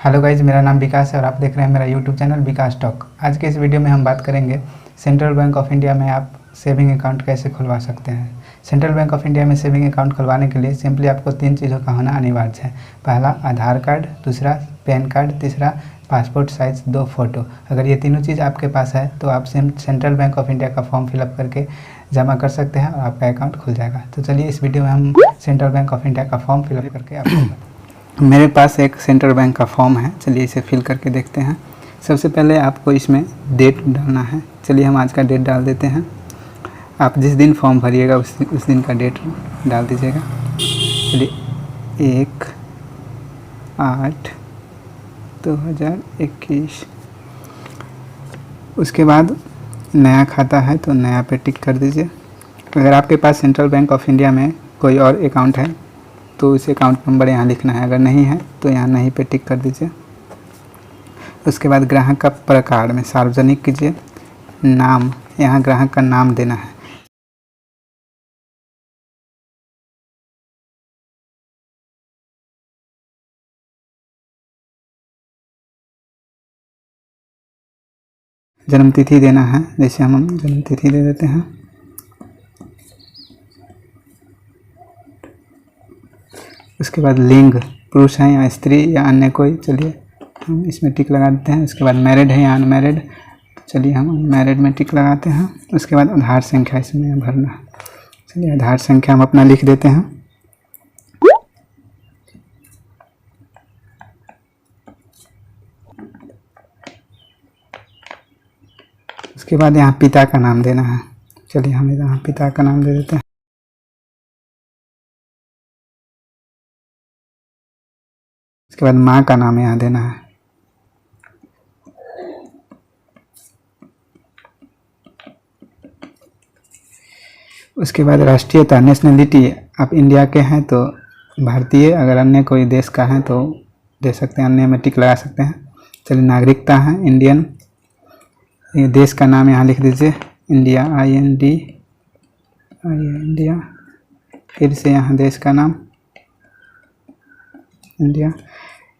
Hello guys, मेरा नाम विकास है और आप देख रहे हैं मेरा यूट्यूब चैनल विकास टॉक। आज के इस वीडियो में हम बात करेंगे सेंट्रल बैंक ऑफ इंडिया में आप सेविंग अकाउंट कैसे खुलवा सकते हैं। सेंट्रल बैंक ऑफ इंडिया में सेविंग अकाउंट खुलवाने के लिए सिंपली आपको 3 चीज़ों का होना अनिवार्य है। पहला आधार कार्ड, दूसरा पैन कार्ड, तीसरा पासपोर्ट साइज़ 2 फ़ोटो। अगर ये तीनों चीज़ आपके पास है तो आप सेंट्रल बैंक ऑफ इंडिया का फॉर्म फिलअप करके जमा कर सकते हैं और आपका अकाउंट खुल जाएगा। तो चलिए इस वीडियो में हम सेंट्रल बैंक ऑफ इंडिया का फॉर्म फिलअप करके आपको मेरे पास एक सेंट्रल बैंक का फॉर्म है। चलिए इसे फिल करके देखते हैं। सबसे पहले आपको इसमें डेट डालना है। चलिए हम आज का डेट डाल देते हैं। आप जिस दिन फॉर्म भरिएगा उस दिन का डेट डाल दीजिएगा। चलिए 1/8/2021। उसके बाद नया खाता है तो नया पे टिक कर दीजिए। अगर आपके पास सेंट्रल बैंक ऑफ इंडिया में कोई और अकाउंट है तो उस अकाउंट नंबर यहाँ लिखना है। अगर नहीं है तो यहाँ नहीं पे टिक कर दीजिए। उसके बाद ग्राहक का प्रकार में सार्वजनिक कीजिए। नाम, यहाँ ग्राहक का नाम देना है। जन्म तिथि देना है, जैसे हम जन्म तिथि दे देते हैं। उसके बाद लिंग, पुरुष है या स्त्री या अन्य कोई, चलिए हम इसमें टिक लगा देते हैं। उसके बाद मैरिड है या अनमैरिड, चलिए हम अनमैरिड में टिक लगाते हैं। उसके बाद आधार संख्या इसमें भरना है। चलिए आधार संख्या हम अपना लिख देते हैं। उसके बाद यहाँ पिता का नाम देना है। चलिए हम यहाँ पिता का नाम दे देते हैं। उसके बाद माँ का नाम यहाँ देना है। उसके बाद राष्ट्रीयता, नेशनलिटी, आप इंडिया के हैं तो भारतीय, अगर अन्य कोई देश का है तो दे सकते हैं, अन्य में टिक लगा सकते हैं। चलिए नागरिकता है इंडियन। ये देश का नाम यहाँ लिख दीजिए, इंडिया, इंडिया। फिर से यहाँ देश का नाम इंडिया।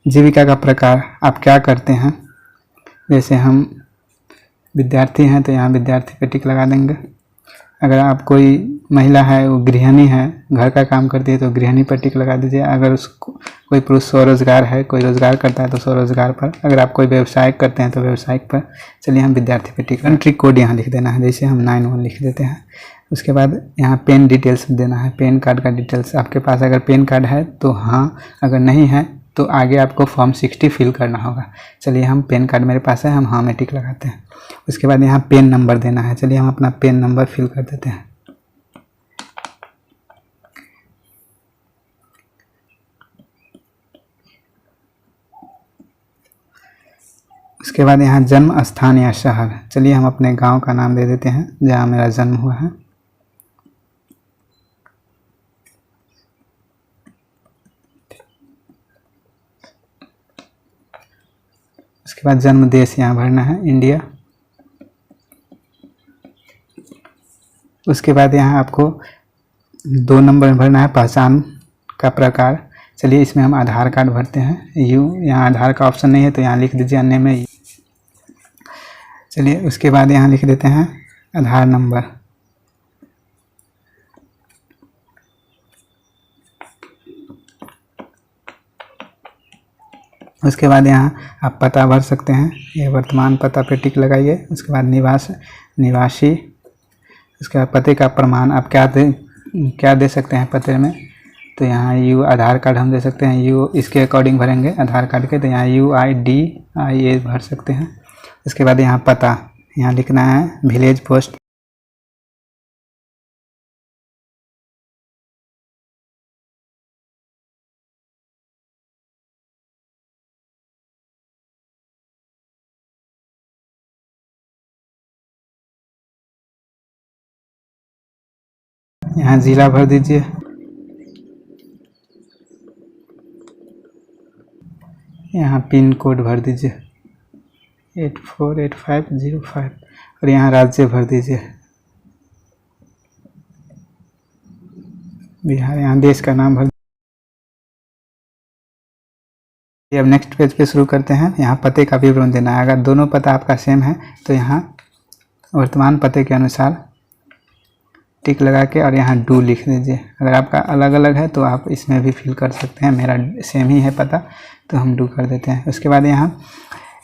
जीविका का प्रकार, आप क्या करते हैं। जैसे हम विद्यार्थी हैं तो यहाँ विद्यार्थी पे टिक लगा देंगे। अगर आप कोई महिला है, वो गृहिणी है, घर का काम करती है तो गृहिणी पर टिक लगा दीजिए। अगर उसको कोई पुरुष स्वरोजगार है, कोई रोजगार करता है तो स्वरोजगार पर। अगर आप कोई व्यवसाय करते हैं तो व्यवसायिक पर। चलिए हम विद्यार्थी पे टिक, कंट्री कोड यहाँ लिख देना है, जैसे हम 91 लिख देते हैं। उसके बाद यहाँ पेन डिटेल्स देना है, पेन कार्ड का डिटेल्स। आपके पास अगर पेन कार्ड है तो हाँ, अगर नहीं है तो आगे आपको फॉर्म 60 फिल करना होगा। चलिए हम पेन कार्ड मेरे पास है, हम हाँ में टिक लगाते हैं। उसके बाद यहाँ पेन नंबर देना है। चलिए हम अपना पेन नंबर फिल कर देते हैं। उसके बाद यहाँ जन्म स्थान या शहर, चलिए हम अपने गांव का नाम दे देते हैं जहाँ मेरा जन्म हुआ है। उसके बाद जन्म देश यहाँ भरना है, इंडिया। उसके बाद यहाँ आपको 2 नंबर भरना है, पहचान का प्रकार। चलिए इसमें हम आधार कार्ड भरते हैं, यहाँ आधार का ऑप्शन नहीं है तो यहाँ लिख दीजिए अन्य में। चलिए उसके बाद यहाँ लिख देते हैं आधार नंबर। उसके बाद यहाँ आप पता भर सकते हैं, ये वर्तमान पता पे टिक लगाइए। उसके बाद निवासी। उसके बाद पते का प्रमाण, आप क्या दे सकते हैं पते में, तो यहाँ आधार कार्ड हम दे सकते हैं, इसके अकॉर्डिंग भरेंगे आधार कार्ड के, तो यहाँ UIDIA भर सकते हैं। उसके बाद यहाँ पता, यहाँ लिखना है विलेज पोस्ट। यहाँ जिला भर दीजिए। यहाँ पिन कोड भर दीजिए 848505 और यहाँ राज्य भर दीजिए बिहार। यहाँ देश का नाम भर ये अब नेक्स्ट पेज पे शुरू करते हैं। यहाँ पते का विवरण देना है। अगर दोनों पता आपका सेम है तो यहाँ वर्तमान पते के अनुसार टिक लगा के और यहाँ डू लिख दीजिए। अगर आपका अलग अलग है तो आप इसमें भी फिल कर सकते हैं। मेरा सेम ही है पता तो हम डू कर देते हैं। उसके बाद यहाँ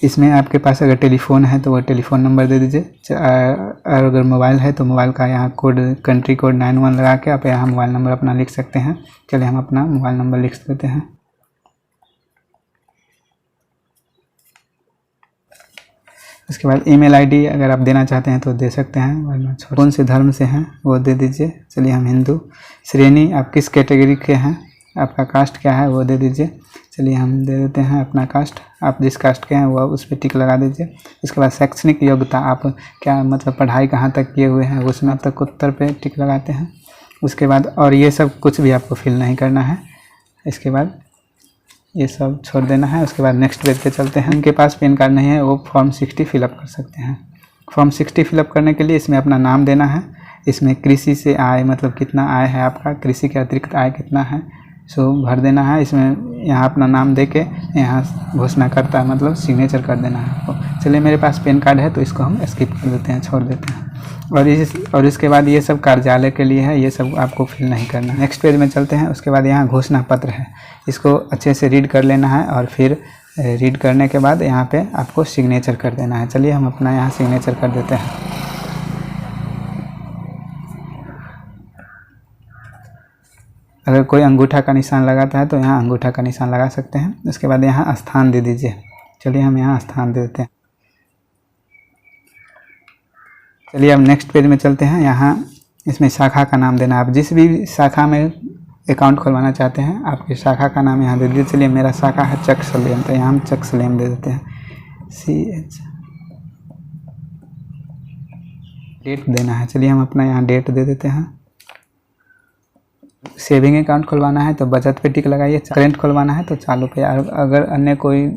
इसमें आपके पास अगर टेलीफोन है तो वह टेलीफोन नंबर दे दीजिए। और अगर मोबाइल है तो मोबाइल का यहाँ कोड कंट्री कोड 91 लगा के आप यहाँ मोबाइल नंबर अपना लिख सकते हैं। चलिए हम अपना मोबाइल नंबर लिख देते हैं। उसके बाद ईमेल आईडी अगर आप देना चाहते हैं तो दे सकते हैं, वरना कौन से धर्म से हैं वो दे दीजिए। चलिए हम हिंदू। श्रेणी आप किस कैटेगरी के हैं, आपका कास्ट क्या है वो दे दीजिए। चलिए हम दे देते हैं अपना कास्ट। आप जिस कास्ट के हैं वो उस पर टिक लगा दीजिए। उसके बाद शैक्षणिक योग्यता आप क्या मतलब पढ़ाई कहाँ तक किए हुए हैं उसमें आप तक उत्तर पे टिक लगाते हैं। उसके बाद और ये सब कुछ भी आपको फिल नहीं करना है। इसके बाद ये सब छोड़ देना है। उसके बाद नेक्स्ट पेज पे चलते हैं। उनके पास पैन कार्ड नहीं है वो फॉर्म 60 फिलअप कर सकते हैं। फॉर्म 60 फिलअप करने के लिए इसमें अपना नाम देना है। इसमें कृषि से आय मतलब कितना आय है आपका, कृषि के अतिरिक्त आय कितना है सो भर देना है। इसमें यहाँ अपना नाम दे के यहाँ घोषणा करता है मतलब सिग्नेचर कर देना है आपको। चलिए मेरे पास पैन कार्ड है तो इसको हम स्किप कर देते हैं, छोड़ देते हैं। और इसके बाद ये सब कार्यालय के लिए है, ये सब आपको फिल नहीं करना। नेक्स्ट पेज में चलते हैं। उसके बाद यहाँ घोषणा पत्र है, इसको अच्छे से रीड कर लेना है और फिर रीड करने के बाद यहाँ पे आपको सिग्नेचर कर देना है। चलिए हम अपना यहाँ सिग्नेचर कर देते हैं। अगर कोई अंगूठा का निशान लगाता है तो यहाँ अंगूठा का निशान लगा सकते हैं। उसके बाद यहाँ स्थान दे दीजिए। चलिए हम यहाँ स्थान दे देते हैं। चलिए अब नेक्स्ट पेज में चलते हैं। यहाँ इसमें शाखा का नाम देना। आप जिस भी शाखा में अकाउंट खुलवाना चाहते हैं आपकी शाखा का नाम यहाँ दे दीजिए। चलिए मेरा शाखा है चक सलेम तो यहाँ हम चक सलेम दे देते हैं। CH। डेट देना है। चलिए हम अपना यहाँ डेट दे देते हैं। सेविंग अकाउंट खुलवाना है तो बचत पे टिक लगाइए। करेंट खुलवाना है तो चालू पे। अगर अन्य कोई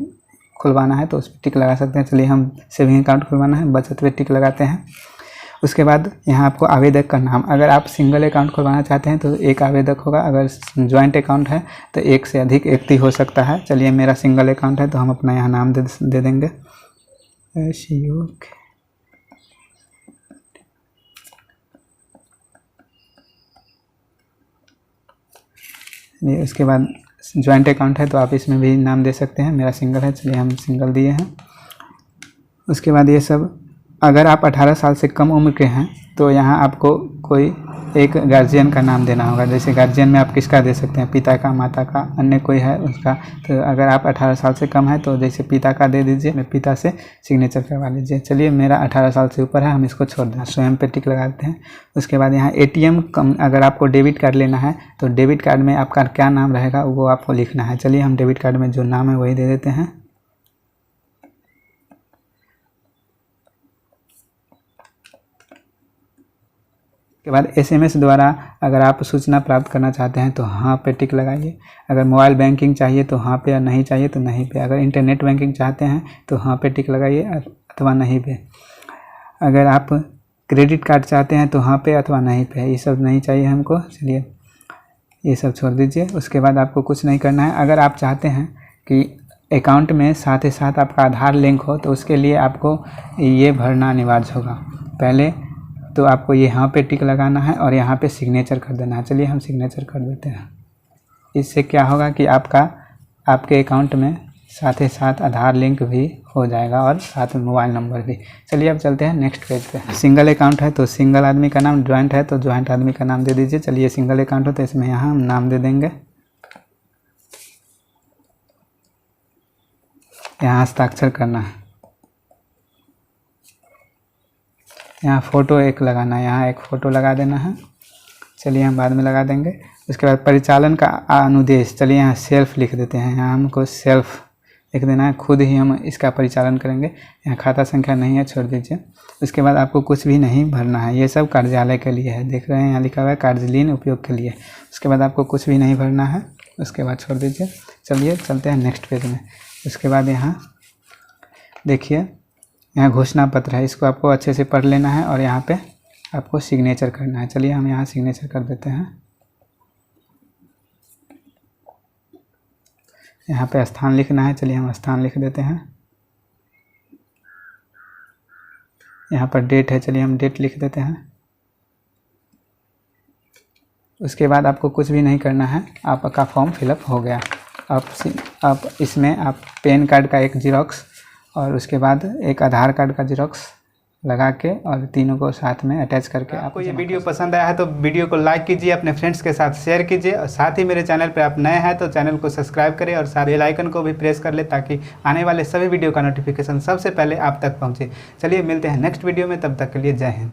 खुलवाना है तो उस पर टिक लगा सकते हैं। चलिए हम सेविंग अकाउंट खुलवाना है, बचत पे टिक लगाते हैं। उसके बाद यहाँ आपको आवेदक का नाम, अगर आप सिंगल अकाउंट खुलवाना चाहते हैं तो एक आवेदक होगा। अगर ज्वाइंट अकाउंट है तो एक से अधिक व्यक्ति हो सकता है। चलिए मेरा सिंगल अकाउंट है तो हम अपना यहाँ नाम दे देंगे उसके बाद ज्वाइंट अकाउंट है तो आप इसमें भी नाम दे सकते हैं। मेरा सिंगल है, चलिए हम सिंगल दिए हैं। उसके बाद ये सब अगर आप 18 साल से कम उम्र के हैं तो यहाँ आपको कोई एक गार्जियन का नाम देना होगा। जैसे गार्जियन में आप किसका दे सकते हैं, पिता का, माता का, अन्य कोई है उसका। तो अगर आप 18 साल से कम है तो जैसे पिता का दे दीजिए, मैं पिता से सिग्नेचर करवा लीजिए। चलिए मेरा 18 साल से ऊपर है, हम इसको छोड़ दें, स्वयं पे टिक लगाते हैं। उसके बाद यहाँ ATM अगर आपको डेबिट कार्ड लेना है तो डेबिट कार्ड में आपका क्या नाम रहेगा वो आपको लिखना है। चलिए हम डेबिट कार्ड में जो नाम है वही दे देते हैं। के बाद SMS द्वारा अगर आप सूचना प्राप्त करना चाहते हैं तो हाँ पे टिक लगाइए। अगर मोबाइल बैंकिंग चाहिए तो हाँ पे, और नहीं चाहिए तो नहीं पे। अगर इंटरनेट बैंकिंग चाहते हैं तो हाँ पे टिक लगाइए अथवा नहीं पे। अगर आप क्रेडिट कार्ड चाहते हैं तो हाँ पे अथवा नहीं पे। ये सब नहीं चाहिए हमको, चलिए ये सब छोड़ दीजिए। उसके बाद आपको कुछ नहीं करना है। अगर आप चाहते हैं कि अकाउंट में साथ ही साथ आपका आधार लिंक हो तो उसके लिए आपको ये भरना अनिवार्य होगा। पहले तो आपको यहाँ पे टिक लगाना है और यहाँ पे सिग्नेचर कर देना है। चलिए हम सिग्नेचर कर देते हैं। इससे क्या होगा कि आपके अकाउंट में साथ ही साथ आधार लिंक भी हो जाएगा और साथ में मोबाइल नंबर भी। चलिए अब चलते हैं नेक्स्ट पेज पे। सिंगल अकाउंट है तो सिंगल आदमी का नाम, ज्वाइंट है तो ज्वाइंट आदमी का नाम दे दीजिए। चलिए सिंगल अकाउंट हो तो इसमें यहाँ हम नाम दे देंगे। यहाँ हस्ताक्षर करना है। यहाँ फ़ोटो एक लगाना है, यहाँ एक फ़ोटो लगा देना है। चलिए हम बाद में लगा देंगे। उसके बाद परिचालन का अनुदेश, चलिए यहाँ सेल्फ लिख देते हैं। यहाँ हमको सेल्फ लिख देना है, खुद ही हम इसका परिचालन करेंगे। यहाँ खाता संख्या नहीं है, छोड़ दीजिए। उसके बाद आपको कुछ भी नहीं भरना है, ये सब कार्यालय के लिए है। देख रहे हैं यहाँ लिखा हुआ है कार्यलीन उपयोग के लिए। उसके बाद आपको कुछ भी नहीं भरना है, उसके बाद छोड़ दीजिए। चलिए चलते हैं नेक्स्ट पेज में। उसके बाद यहाँ देखिए यहाँ घोषणा पत्र है, इसको आपको अच्छे से पढ़ लेना है और यहाँ पे आपको सिग्नेचर करना है। चलिए हम यहाँ सिग्नेचर कर देते हैं। यहाँ पे स्थान लिखना है, चलिए हम स्थान लिख देते हैं। यहाँ पर डेट है, चलिए हम डेट लिख देते हैं। उसके बाद आपको कुछ भी नहीं करना है, आपका फॉर्म फिलअप हो गया। आप इसमें आप पैन कार्ड का एक ज़ेरॉक्स और उसके बाद एक आधार कार्ड का ज़ेरॉक्स लगा के और तीनों को साथ में अटैच करके आपको ये वीडियो पसंद आया है तो वीडियो को लाइक कीजिए, अपने फ्रेंड्स के साथ शेयर कीजिए और साथ ही मेरे चैनल पर आप नए हैं तो चैनल को सब्सक्राइब करें और साथ बेल आइकन को भी प्रेस कर ले ताकि आने वाले सभी वीडियो का नोटिफिकेशन सबसे पहले आप तक पहुँचे। चलिए मिलते हैं नेक्स्ट वीडियो में, तब तक के लिए जय हिंद।